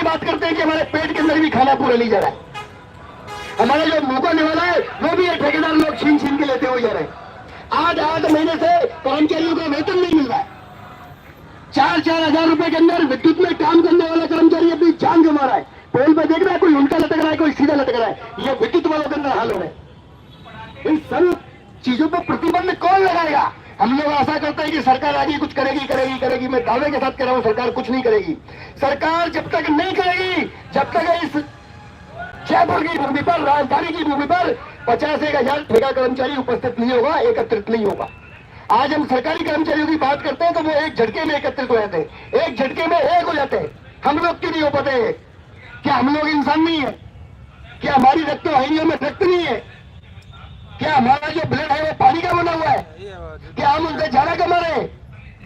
बात करते हैं कि हमारे पेट के अंदर भी खाना पूरा नहीं जा रहा है। हमारा जो मुंह का निवाला है वो भी ये ठेकेदार लोग छीन छीन के लेते हुए जा रहे हैं। आज 8 महीने से कर्मचारियों का वेतन नहीं मिल रहा है। 4-4 हजार रुपए के अंदर विद्युत में काम करने वाला कर्मचारी अपनी जान गंवा रहा है। पोल पे देख रहा है, कोई उल्टा लटक रहा है, कोई सीधा लटक रहा है। ये विद्युत वालों के अंदर हाल हो रहे हैं। इन सब चीजों पर प्रतिबंध कौन लगाएगा? हम लोग आशा करते हैं कि सरकार आगे कुछ करेगी। मैं दावे के साथ कह रहा हूं, सरकार कुछ नहीं करेगी। सरकार जब तक नहीं करेगी, जब तक इस जयपुर की भूमि पर, राजधानी की भूमि पर 50,000 ठेका कर्मचारी उपस्थित नहीं होगा, एकत्रित नहीं होगा। आज हम सरकारी कर्मचारियों की बात करते हैं तो वो एक झटके में एकत्रित हो जाते हैं, एक झटके में एक हो जाते हैं। हम लोग क्यों नहीं हो पाते हैं? क्या हम लोग इंसान नहीं है? क्या हमारी रक्त वाहिनियों में रक्त नहीं है? क्या हमारा जो ब्लड है वो पानी का बना हुआ है? क्या हम उनसे ज्यादा कमा रहे हैं?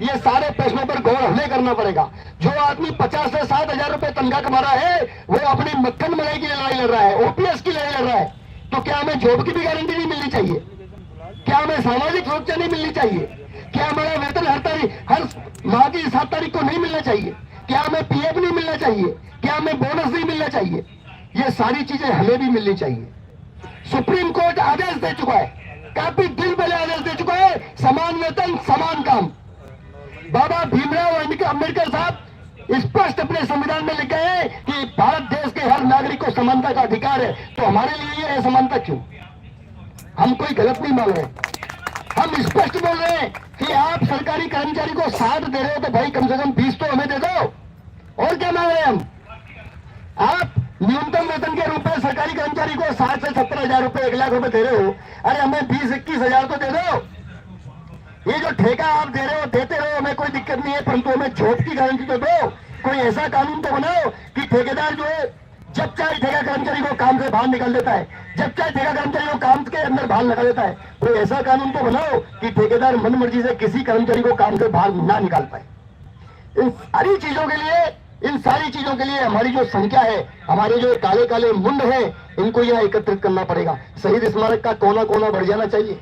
ये सारे प्रश्नों पर गौर हमें करना पड़ेगा। जो आदमी 50 से 7 हजार रुपए तनख्वाह कमा रहा है वो अपनी मक्खन मलाई की लड़ाई लड़ रहा है, ओपीएस की लड़ाई लड़ रहा है। तो क्या हमें जॉब की भी गारंटी नहीं मिलनी चाहिए? क्या हमें सामाजिक सुरक्षा नहीं मिलनी चाहिए? क्या हमारा वेतन हर माह की 7 तारीख को नहीं मिलना चाहिए? क्या हमें पीएफ नहीं मिलना चाहिए? क्या हमें बोनस नहीं मिलना चाहिए? ये सारी चीजें हमें भी मिलनी चाहिए। सुप्रीम कोर्ट आदेश दे चुका है, काफी दिन पहले आदेश दे चुका है, समान वेतन समान काम। बाबा भीमराव अम्बेडकर साहब स्पष्ट अपने संविधान में लिखे हैं कि भारत देश के हर नागरिक को समानता का अधिकार है। तो हमारे लिए ये असमानता क्यों? हम कोई गलत नहीं मांग रहे, हम स्पष्ट बोल रहे हैं कि आप सरकारी कर्मचारी को 60 दे रहे हो तो भाई कम से कम 20 तो हमें दे दो। और क्या मांग रहे हैं हम? आप न्यूनतम वेतन के रूप में सरकारी कर्मचारी को 60 से 70 हजार रुपए, 1 लाख रुपए दे रहे हो, अरे हमें 20-21 हजार तो दे दो। ये जो ठेका आप दे रहे हो देते रहो, हमें कोई दिक्कत नहीं है, परंतु हमें जॉब की गारंटी तो दो। कोई ऐसा कानून तो बनाओ कि ठेकेदार जो है जब चाहे ठेका कर्मचारी को काम से बाहर निकाल देता है, जब चाहे ठेका कर्मचारी को काम के अंदर बाहर लगा देता है। कोई ऐसा कानून तो बनाओ कि ठेकेदार मन मर्जी से किसी कर्मचारी को काम से बाहर ना निकाल पाए। इन सारी चीजों के लिए हमारी जो संख्या है, हमारे जो काले काले मुंड है, इनको यहाँ एकत्रित करना पड़ेगा। शहीद स्मारक का कोना कोना बढ़ जाना चाहिए।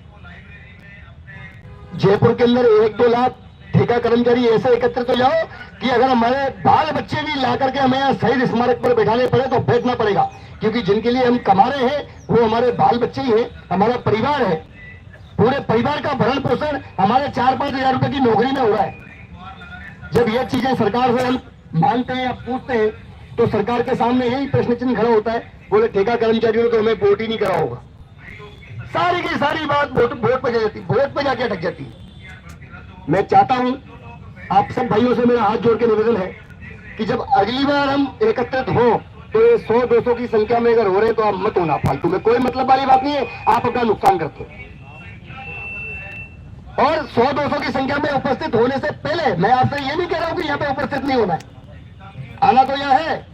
जयपुर के अंदर 1-2 लाख ठेका कर्मचारी ऐसे एकत्रित हो जाओ कि अगर हमारे बाल बच्चे भी ला करके हमें यहाँ शहीद स्मारक पर बैठाने पड़े तो बैठना पड़ेगा, क्योंकि जिनके लिए हम कमा रहे हैं वो हमारे बाल बच्चे ही हैं, हमारा परिवार है। पूरे परिवार का भरण पोषण हमारे 4-5 हजार रुपए की नौकरी में हो रहा है। जब ये चीजें सरकार से हम मांगते हैं या पूछते हैं तो सरकार के सामने यही प्रश्न चिन्ह खड़ा होता है, बोले ठेका कर्मचारियों ने तो हमें वोट ही नहीं करा होगा। सारी की सारी बात वोट पे जाती, वोट पे जाके अटक जाती है। मैं चाहता हूं आप सब भाइयों से मेरा हाथ जोड़ के निवेदन है कि जब अगली बार हम एकत्रित हो तो ये 100-200 की संख्या में अगर हो रहे तो आप मत होना, फालतू में कोई मतलब वाली बात नहीं है, आप अपना नुकसान करते हो। और 100-200 की संख्या में उपस्थित होने से पहले मैं आपसे ये नहीं कह रहा हूं कि यहाँ पे उपस्थित नहीं होना है, आना तो यहाँ है।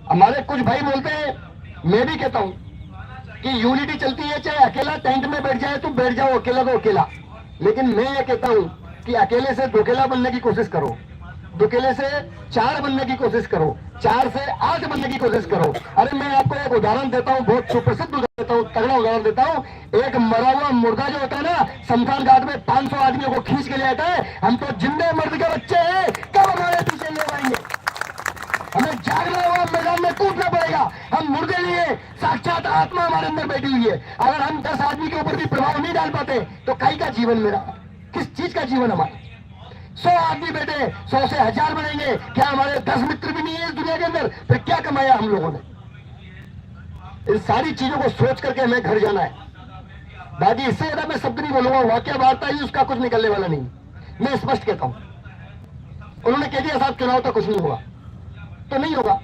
हमारे कुछ भाई बोलते हैं, मैं भी कहता हूं कि यूनिटी चलती है, चाहे अकेला टेंट में बैठ जाए तो बैठ जाओ, अकेला तो अकेला। लेकिन मैं ये कहता हूं कि अकेले से दोकेला बनने की कोशिश करो, दोकेले से 4 बनने की कोशिश करो, 4 से 8 बनने की कोशिश करो। अरे मैं आपको एक उदाहरण देता हूं, बहुत सुप्रसिद्ध उदाहरण देता हूं, तगड़ा उदाहरण देता हूं। एक मरा हुआ मुर्दा जो होता है ना, शमशान घाट में 500 आदमियों को खींच के ले आता है। हम तो जिंदे मर्द के बच्चे हैं, कब हमारे पीछे ले आएंगे? हमें जागना हुआ, मैदान में कूदना पड़ेगा। हम मुर्दे लिए, साक्षात आत्मा हमारे अंदर बैठी हुई है। अगर हम 10 आदमी के ऊपर भी प्रभाव नहीं डाल पाते तो कई का जीवन मेरा, किस चीज का जीवन हमारा? 100 आदमी बैठे, 100 से 1000 बनेंगे, क्या हमारे 10 मित्र भी नहीं है इस दुनिया के अंदर? फिर क्या कमाया हम लोगों ने? इन सारी चीजों को सोच करके हमें घर जाना है। बाकी इससे ज्यादा मैं शब्द नहीं बोलूंगा, वाक्य वार्ता ही उसका कुछ निकलने वाला नहीं। मैं स्पष्ट कहता हूं, उन्होंने कह दिया साहब चुनाव तो कुछ नहीं होगा, तो नहीं होगा।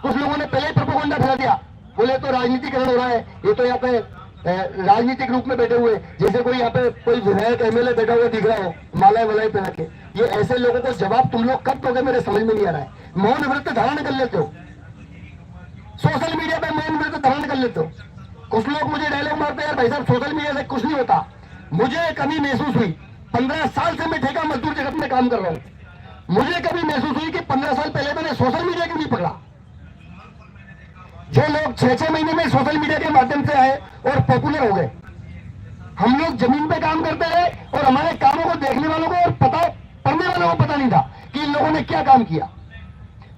कुछ लोगों ने पहले ही प्रोपेगेंडा फैला दिया, बोले तो राजनीतिकरण हो रहा है, ये तो यहाँ पे राजनीतिक रूप में बैठे हुए, जैसे कोई यहाँ पे कोई विधायक एमएलए बैठा हुआ दिख रहा हो माला वलाई पहना के। ये ऐसे लोगों को जवाब तुम लोग कब दोगे मेरे समझ में नहीं आ रहा है। मौन व्रत धारण कर लेते हो, सोशल मीडिया पे मौन व्रत धारण कर लेते हो। कुछ लोग मुझे डायलॉग मारते हैं, यार भाई साहब सोशल मीडिया से कुछ नहीं होता। मुझे कभी महसूस हुई, 15 साल से मैं ठेका मजदूर जगत में काम कर रहा हूं, मुझे कभी महसूस हुई कि 15 साल पहले मैंने सोशल मीडिया क्यों नहीं पकड़ा। जो लोग 6-6 महीने में सोशल मीडिया के माध्यम से आए और पॉपुलर हो गए, हम लोग जमीन पे काम करते रहे और हमारे कामों को देखने वालों को और पता पढ़ने वालों को पता नहीं था कि इन लोगों ने क्या काम किया।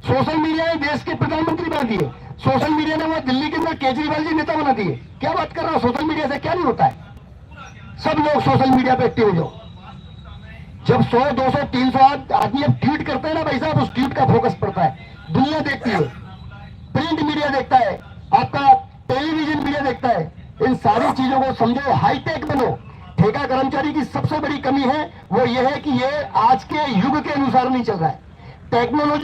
सोशल मीडिया ने देश के प्रधानमंत्री बना दिए, सोशल मीडिया ने वो दिल्ली के अंदर केजरीवाल जी नेता बना दिए। क्या बात कर रहा हूं, सोशल मीडिया से क्या नहीं होता है। सब लोग सोशल मीडिया पे एक्टिव हो जाओ। जब 100, 200, 300 आदमी अब ट्वीट करते हैं ना भाई साहब, उस ट्वीट का फोकस पड़ता है, दुनिया देखती है, प्रिंट मीडिया देखता है, आपका टेलीविजन मीडिया देखता है। इन सारी चीजों को समझो, हाईटेक बनो। ठेका कर्मचारी की सबसे बड़ी कमी है वो ये है कि ये आज के युग के अनुसार नहीं चल रहा है। टेक्नोलॉजी